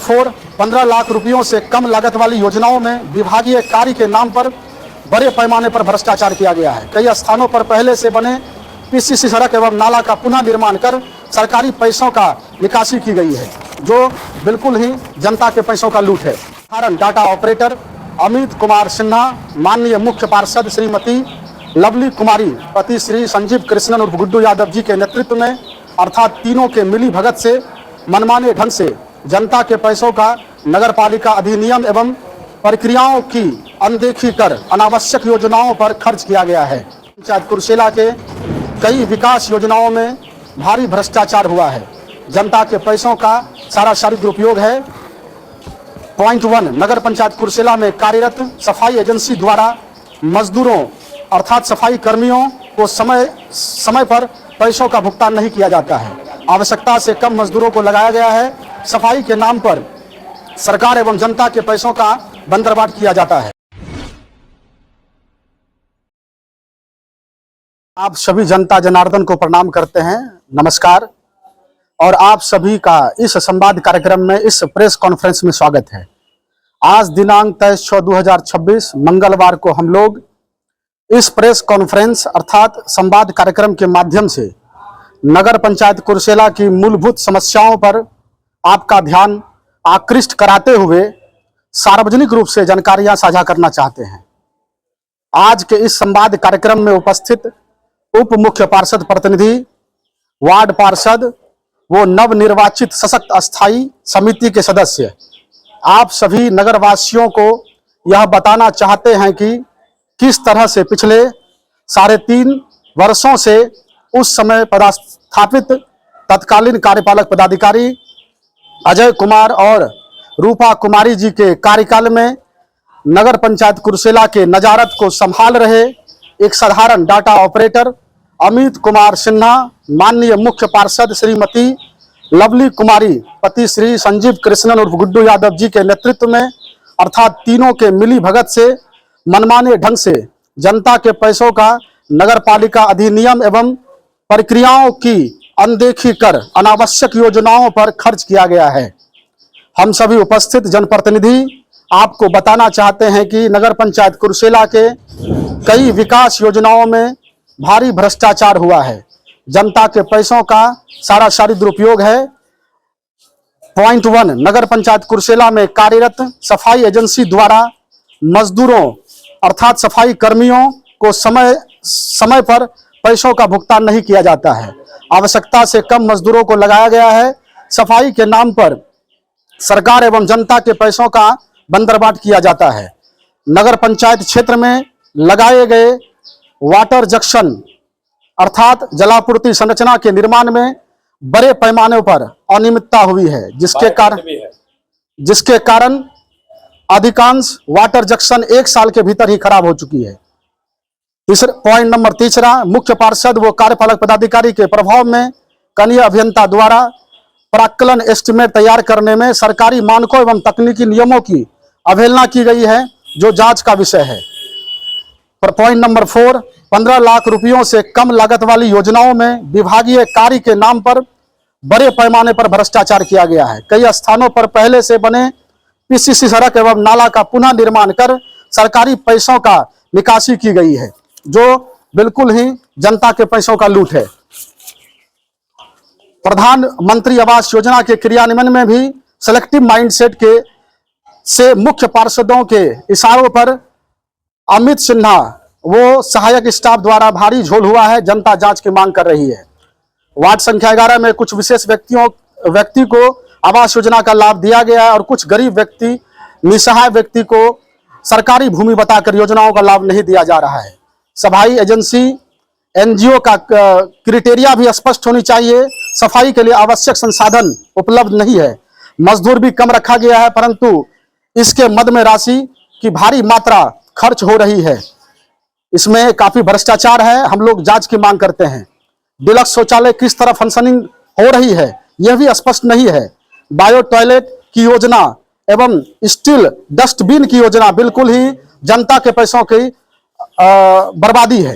4, 15 लाख रुपयों से कम लागत वाली योजनाओं में विभागीय कार्य के नाम पर बड़े पैमाने पर भ्रष्टाचार किया गया है। कई स्थानों पर पहले से बने पीसीसी सड़क एवं नाला का पुनः निर्माण कर सरकारी पैसों का निकासी की गई है, जो बिल्कुल ही जनता के पैसों का लूट है। कारण डाटा ऑपरेटर अमित कुमार सिन्हा, माननीय मुख्य पार्षद श्रीमती लवली कुमारी, पति श्री संजीव कृष्णन उर्फ गुड्डू यादव जी के नेतृत्व में अर्थात तीनों के मिली भगत से मनमाने ढंग से जनता के पैसों का नगरपालिका अधिनियम एवं प्रक्रियाओं की अनदेखी कर अनावश्यक योजनाओं पर खर्च किया गया है। पंचायत कुर्सेला के कई विकास योजनाओं में भारी भ्रष्टाचार हुआ है। जनता के पैसों का सारा दुरुपयोग है। पॉइंट 1, नगर पंचायत कुर्सेला में कार्यरत सफाई एजेंसी द्वारा मजदूरों अर्थात सफाई कर्मियों को समय पर पैसों का भुगतान नहीं किया जाता है। आवश्यकता से कम मजदूरों को लगाया गया है। सफाई के नाम पर सरकार एवं जनता के पैसों का बंदरबाट किया जाता है। आप सभी जनता जनार्दन को प्रणाम करते हैं, नमस्कार। और आप सभी का इस संवाद कार्यक्रम में, इस प्रेस कॉन्फ्रेंस में स्वागत है। आज दिनांक 23/6/2026 मंगलवार को हम लोग इस प्रेस कॉन्फ्रेंस अर्थात संवाद कार्यक्रम के माध्यम से नगर पंचायत कुर्सेला की मूलभूत समस्याओं पर आपका ध्यान आकृष्ट कराते हुए सार्वजनिक रूप से जानकारियां साझा करना चाहते हैं। आज के इस संवाद कार्यक्रम में उपस्थित उप मुख्य पार्षद प्रतिनिधि, वार्ड पार्षद, वो नवनिर्वाचित सशक्त अस्थायी समिति के सदस्य, आप सभी नगरवासियों को यह बताना चाहते हैं कि किस तरह से पिछले 3.5 वर्षों से उस समय पदस्थापित तत्कालीन कार्यपालक पदाधिकारी अजय कुमार और रूपा कुमारी जी के कार्यकाल में नगर पंचायत कुर्सेला के नजारत को संभाल रहे एक साधारण डाटा ऑपरेटर अमित कुमार सिन्हा, माननीय मुख्य पार्षद श्रीमती लवली कुमारी, पति श्री संजीव कृष्णन उर्फ गुड्डू यादव जी के नेतृत्व में अर्थात तीनों के मिली भगत से मनमाने ढंग से जनता के पैसों का नगरपालिका अधिनियम एवं प्रक्रियाओं की अनदेखी कर अनावश्यक योजनाओं पर खर्च किया गया है। हम सभी उपस्थित जनप्रतिनिधि आपको बताना चाहते हैं कि नगर पंचायत कुर्सेला के कई विकास योजनाओं में भारी भ्रष्टाचार हुआ है। जनता के पैसों का सारा दुरुपयोग है। पॉइंट 1, नगर पंचायत कुर्सेला में कार्यरत सफाई एजेंसी द्वारा मजदूरों अर्थात सफाई कर्मियों को समय पर पैसों का भुगतान नहीं किया जाता है। आवश्यकता से कम मजदूरों को लगाया गया है। सफाई के नाम पर सरकार एवं जनता के पैसों का बंदरबाट किया जाता है। नगर पंचायत क्षेत्र में लगाए गए वाटर जंक्शन अर्थात जलापूर्ति संरचना के निर्माण में बड़े पैमाने पर अनियमितता हुई है, जिसके कारण अधिकांश वाटर जंक्शन 1 साल के भीतर ही खराब हो चुकी है। पॉइंट नंबर 3, मुख्य पार्षद व कार्यपालक पदाधिकारी के प्रभाव में कनीय अभियंता द्वारा प्राक्कलन एस्टीमेट तैयार करने में सरकारी मानकों एवं तकनीकी नियमों की अवहेलना की गई है, जो जांच का विषय है। पॉइंट नंबर 4, 15 लाख रुपयों से कम लागत वाली योजनाओं में विभागीय कार्य के नाम पर बड़े पैमाने पर भ्रष्टाचार किया गया है। कई स्थानों पर पहले से बने पीसीसी सड़क एवं नाला का पुनः निर्माण कर सरकारी पैसों का निकासी की गई है, जो बिल्कुल ही जनता के पैसों का लूट है। प्रधानमंत्री आवास योजना के क्रियान्वयन में भी सेलेक्टिव माइंडसेट से मुख्य पार्षदों के इशारों पर अमित सिन्हा वो सहायक स्टाफ द्वारा भारी झोल हुआ है। जनता जांच की मांग कर रही है। वार्ड संख्या 11 में कुछ विशेष व्यक्ति को आवास योजना का लाभ दिया गया है और कुछ गरीब व्यक्ति, निसहाय व्यक्ति को सरकारी भूमि बताकर योजनाओं का लाभ नहीं दिया जा रहा है। सफाई एजेंसी एनजीओ का क्राइटेरिया भी स्पष्ट होनी चाहिए। सफाई के लिए आवश्यक संसाधन उपलब्ध नहीं है। मजदूर भी कम रखा गया है, परंतु इसके मद में राशि की भारी मात्रा खर्च हो रही है। इसमें काफी भ्रष्टाचार है। हम लोग जांच की मांग करते हैं। डिलक्स शौचालय किस तरह फंक्शनिंग हो रही है, यह भी स्पष्ट नहीं है। बायो टॉयलेट की योजना एवं स्टील डस्टबिन की योजना बिल्कुल ही जनता के पैसों की बर्बादी है।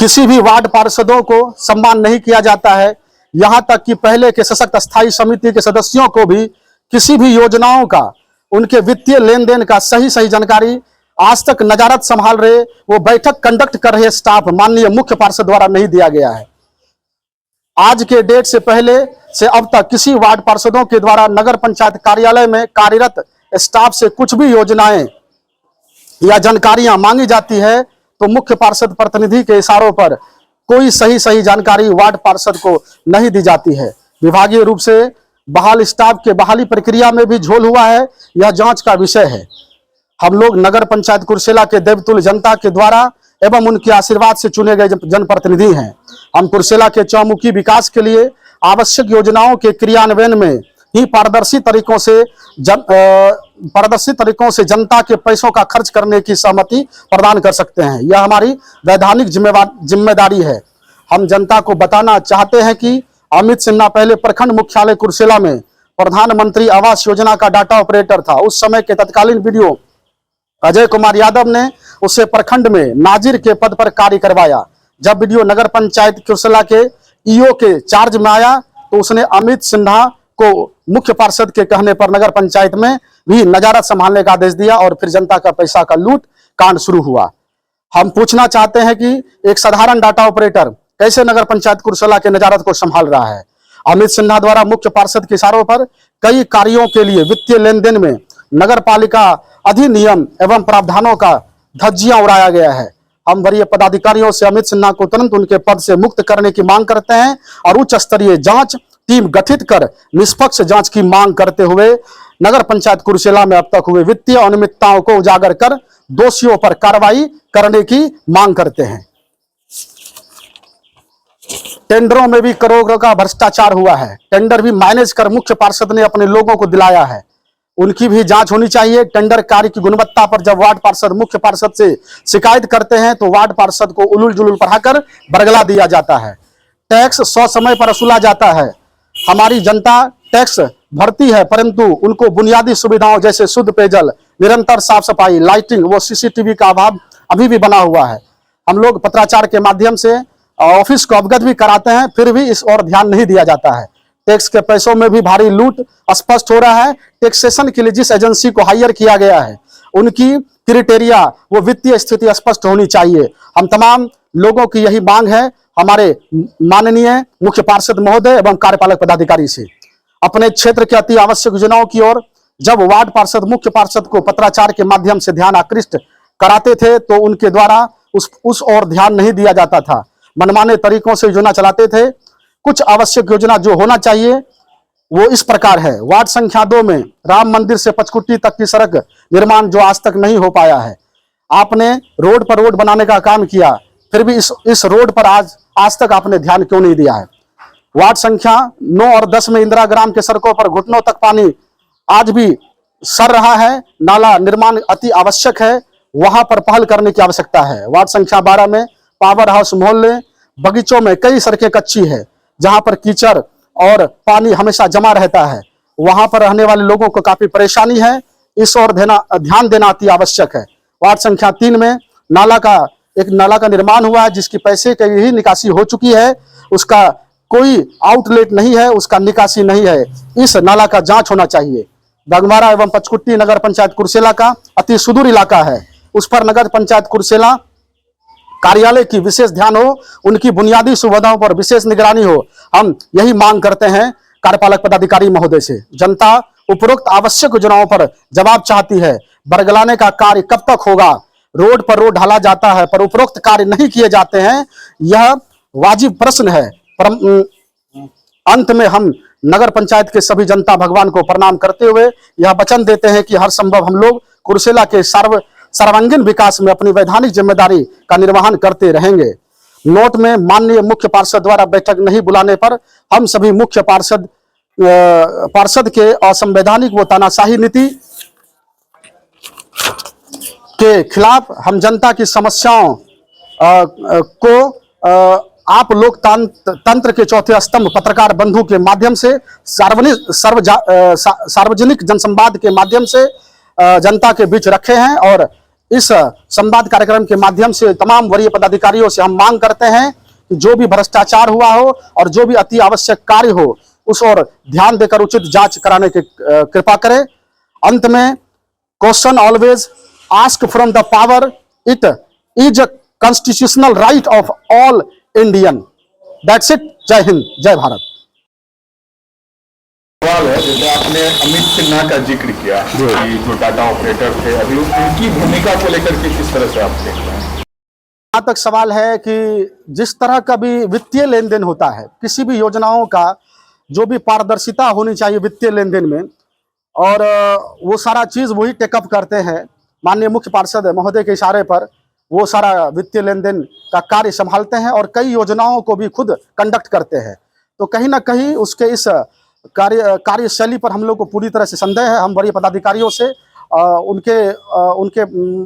किसी भी वार्ड पार्षदों को सम्मान नहीं किया जाता है। यहाँ तक कि पहले के सशक्त स्थायी समिति के सदस्यों को भी किसी भी योजनाओं का, उनके वित्तीय लेन देन का सही जानकारी आज तक नजारत संभाल रहे, वो बैठक कंडक्ट कर रहे स्टाफ माननीय मुख्य पार्षद द्वारा नहीं दिया गया है। आज के डेट से पहले से अब तक किसी वार्ड पार्षदों के द्वारा नगर पंचायत कार्यालय में कार्यरत स्टाफ से कुछ भी योजनाएं या जानकारियां मांगी जाती है तो मुख्य पार्षद प्रतिनिधि के इशारों पर कोई सही जानकारी वार्ड पार्षद को नहीं दी जाती है। विभागीय रूप से बहाल स्टाफ के बहाली प्रक्रिया में भी झोल हुआ है, यह जांच का विषय है। हम लोग नगर पंचायत कुर्सेला के देवतुल्य जनता के द्वारा एवं उनके आशीर्वाद से चुने गए जनप्रतिनिधि हैं। हम कुर्सेला के चौमुखी विकास के लिए आवश्यक योजनाओं के क्रियान्वयन में ही पारदर्शी तरीकों से जनता के पैसों का खर्च करने की सहमति प्रदान कर सकते हैं। यह हमारी वैधानिक जिम्मेदारी है। हम जनता को बताना चाहते हैं कि अमित सिन्हा पहले प्रखंड मुख्यालय कुर्सेला में प्रधानमंत्री आवास योजना का डाटा ऑपरेटर था। उस समय के तत्कालीन वीडियो अजय कुमार यादव ने उसे प्रखंड में नाजिर के पद पर कार्य करवाया। जब वीडियो नगर पंचायत कुर्सेला के ईओ के चार्ज में आया तो उसने अमित सिन्हा को मुख्य पार्षद के कहने पर नगर पंचायत में भी नजारत संभालने का आदेश दिया और फिर जनता का पैसा का लूट कांड शुरू हुआ। हम पूछना चाहते हैं कि एक साधारण डाटा ऑपरेटर कैसे नगर पंचायत कुर्सेला के नजारत को संभाल रहा है। अमित सिन्हा द्वारा मुख्य पार्षद के इशारों पर कई कार्यों के लिए वित्तीय लेन देन में नगर पालिका अधिनियम एवं प्रावधानों का धज्जियां उड़ाया गया है। हम वरीय पदाधिकारियों से अमित सिन्हा को तुरंत उनके पद से मुक्त करने की मांग करते हैं और उच्च स्तरीय जांच टीम गठित कर निष्पक्ष जांच की मांग करते हुए नगर पंचायत कुर्सेला में अब तक हुए वित्तीय अनियमितताओं को उजागर कर दोषियों पर कार्रवाई करने की मांग करते हैं। टेंडरों में भी करोड़ों का भ्रष्टाचार हुआ है। टेंडर भी मैनेज कर मुख्य पार्षद ने अपने लोगों को दिलाया है, उनकी भी जांच होनी चाहिए। टेंडर कार्य की गुणवत्ता पर जब वार्ड पार्षद मुख्य पार्षद से शिकायत करते हैं तो वार्ड पार्षद को उलूल जुलूल पढ़ाकर बरगला दिया जाता है। टैक्स 100 समय पर वसूला जाता है। हमारी जनता टैक्स भरती है परंतु उनको बुनियादी सुविधाओं जैसे शुद्ध पेयजल, निरंतर साफ सफाई, लाइटिंग व सीसीटीवी का अभाव अभी भी बना हुआ है। हम लोग पत्राचार के माध्यम से ऑफिस को अवगत भी कराते हैं, फिर भी इस ओर ध्यान नहीं दिया जाता है। टैक्स के पैसों में भी भारी लूट स्पष्ट हो रहा है। टैक्सेशन के लिए जिस एजेंसी को हायर किया गया है उनकी क्राइटेरिया वो वित्तीय स्थिति स्पष्ट होनी चाहिए। हम तमाम लोगों की यही मांग है हमारे माननीय मुख्य पार्षद महोदय एवं कार्यपालक पदाधिकारी से। अपने क्षेत्र के अति आवश्यक योजनाओं की ओर जब वार्ड पार्षद मुख्य पार्षद को पत्राचार के माध्यम से ध्यान आकृष्ट कराते थे तो उनके द्वारा उस ओर ध्यान नहीं दिया जाता था। मनमाने तरीकों से योजना चलाते थे। कुछ आवश्यक योजना जो होना चाहिए वो इस प्रकार है। वार्ड संख्या 2 में राम मंदिर से पचकुट्टी तक की सड़क निर्माण जो आज तक नहीं हो पाया है। आपने रोड पर रोड बनाने का काम किया, फिर भी इस रोड पर आज तक आपने ध्यान क्यों नहीं दिया है। वार्ड संख्या 9 और 10 में इंदिरा ग्राम के सड़कों पर घुटनों तक पानी आज भी सर रहा है। नाला निर्माण अति आवश्यक है, वहां पर पहल करने की आवश्यकता है। वार्ड संख्या 12 में पावर हाउस मोहल्ले बगीचों में कई सड़कें कच्ची है जहां पर कीचड़ और पानी हमेशा जमा रहता है। वहां पर रहने वाले लोगों को काफी परेशानी है, इस ओर ध्यान देना अति आवश्यक है। वार्ड संख्या 3 में एक नाला का निर्माण हुआ है जिसकी पैसे की ही निकासी हो चुकी है, उसका कोई आउटलेट नहीं है, उसका निकासी नहीं है। इस नाला का जांच होना चाहिए। बगमारा एवं पचकुट्टी नगर पंचायत कुर्सेला का अति सुदूर इलाका है, उस पर नगर पंचायत कुर्सेला कार्यालय की विशेष ध्यान हो, उनकी बुनियादी सुविधाओं पर विशेष निगरानी हो। हम यही मांग करते हैं कार्यपालक पदाधिकारी महोदय से। जनता उपरोक्त आवश्यक योजनाओं पर जवाब चाहती है। बरगलाने का कार्य कब तक होगा? रोड पर रोड ढाला जाता है पर उपरोक्त कार्य नहीं किए जाते हैं, यह वाजिब प्रश्न है। अंत में हम नगर पंचायत के सभी जनता भगवान को प्रणाम करते हुए यह वचन देते हैं कि हर संभव हम लोग कुर्सेला के सर्वांगीण विकास में अपनी वैधानिक जिम्मेदारी का निर्वहन करते रहेंगे। नोट में माननीय मुख्य पार्षद द्वारा बैठक नहीं बुलाने पर हम सभी मुख्य पार्षद के असंवैधानिक व तानाशाही नीति के खिलाफ हम जनता की समस्याओं को आप लोकतंत्र के चौथे स्तंभ पत्रकार बंधु के माध्यम से सार्वजनिक जनसंवाद के माध्यम से जनता के बीच रखे हैं और इस संवाद कार्यक्रम के माध्यम से तमाम वरीय पदाधिकारियों से हम मांग करते हैं कि जो भी भ्रष्टाचार हुआ हो और जो भी अति आवश्यक कार्य हो उस ओर ध्यान देकर उचित जांच कराने की कृपा करें। अंत में question always ask from the power, it is a constitutional right of all Indian. That's it. जय हिंद, जय भारत। सवाल है, जैसे आपने अमित सिन्हा का जिक्र किया कि जो डाटा ऑपरेटर थे, अभी उनकी भूमिका को लेकर के किस तरह से आप देख रहे हैं? यहाँ तक सवाल है कि जिस तरह का भी वित्तीय लेन देन होता है, किसी भी योजनाओं का जो भी पारदर्शिता होनी चाहिए वित्तीय लेन देन में, और वो सारा चीज़ वही टेकअप करते हैं। माननीय मुख्य पार्षद महोदय के इशारे पर वो सारा वित्तीय लेन देन का कार्य संभालते हैं और कई योजनाओं को भी खुद कंडक्ट करते हैं। तो कहीं ना कहीं उसके इस कार्यशैली पर हम लोग को पूरी तरह से संदेह है। हम वरीय पदाधिकारियों से उनके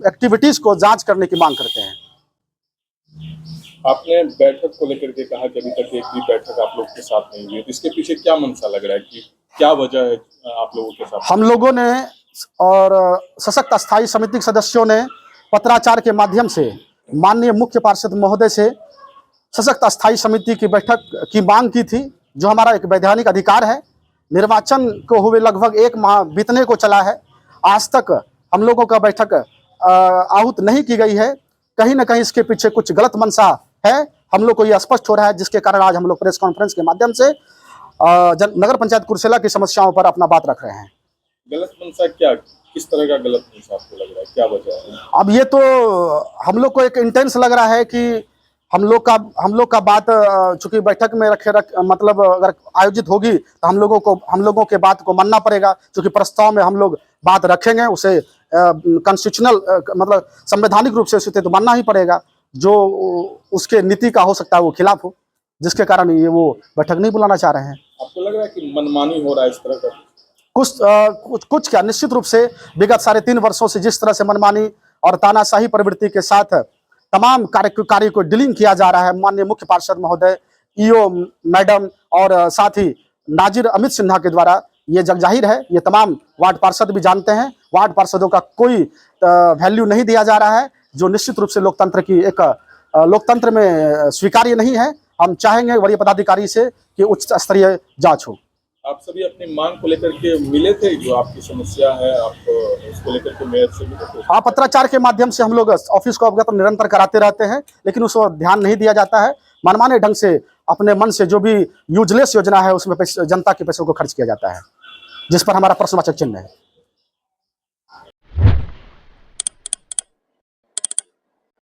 एक्टिविटीज़ को जांच करने की मांग करते हैं। आपने बैठक को लेकर के कहा कि अभी तक एक भी बैठक आप लोग के साथ नहीं हुई है, तो इसके पीछे क्या मंशा लग रहा है कि क्या वजह है आप लोगों के साथ? हम लोगों ने और सशक्त अस्थायी समिति के सदस्यों ने पत्राचार के माध्यम से माननीय मुख्य पार्षद महोदय से सशक्त अस्थायी समिति की बैठक की मांग की थी, जो हमारा एक वैधानिक अधिकार है। निर्वाचन को हुए लगभग 1 माह बीतने को चला है, आज तक हम लोगों का बैठक आहूत नहीं की गई है। कहीं ना कहीं इसके पीछे कुछ गलत मंशा है, हम लोग को यह स्पष्ट हो रहा है, जिसके कारण आज हम लोग प्रेस कॉन्फ्रेंस के माध्यम से नगर पंचायत कुर्सेला की समस्याओं पर अपना बात रख रहे हैं। गलत मंशा क्या, किस तरह का गलत मंशा आपको लग रहा है, क्या वजह है? अब ये तो हम लोग को एक इंटेंस लग रहा है कि हम लोग का बात चूंकि बैठक में मतलब अगर आयोजित होगी तो हम लोगों के बात को मानना पड़ेगा। चूंकि प्रस्ताव में हम लोग बात रखेंगे, उसे कॉन्स्टिट्यूशनल मतलब संवैधानिक रूप से उसे तो मानना ही पड़ेगा। जो उसके नीति का हो सकता है वो खिलाफ हो, जिसके कारण ये वो बैठक नहीं बुलाना चाह रहे हैं। आपको लग रहा है कि मनमानी हो रहा है इस तरह का? कुछ क्या, निश्चित रूप से विगत 3.5 वर्षों से जिस तरह से मनमानी और तानाशाही प्रवृत्ति के साथ तमाम कार्य को डीलिंग किया जा रहा है, माननीय मुख्य पार्षद महोदय, ईओ मैडम और साथ ही नाजिर अमित सिन्हा के द्वारा, ये जग जाहिर है, ये तमाम वार्ड पार्षद भी जानते हैं। वार्ड पार्षदों का कोई वैल्यू नहीं दिया जा रहा है, जो निश्चित रूप से लोकतंत्र की एक लोकतंत्र में स्वीकार्य नहीं है। हम चाहेंगे वरीय पदाधिकारी से कि उच्च स्तरीय जांच हो। आप सभी अपनी मांग को लेकर के मिले थे, जो आपकी समस्या है आप उसको लेकर के मेयर से मिले थे? हाँ, पत्राचार के माध्यम से हम लोग ऑफिस को अवगत निरंतर कराते रहते हैं, लेकिन उस पर ध्यान नहीं दिया जाता है। मनमाने ढंग से अपने मन से जो भी यूजलेस योजना है उसमें जनता के पैसों को खर्च किया जाता है, जिस पर हमारा प्रश्नवाचक चिन्ह है।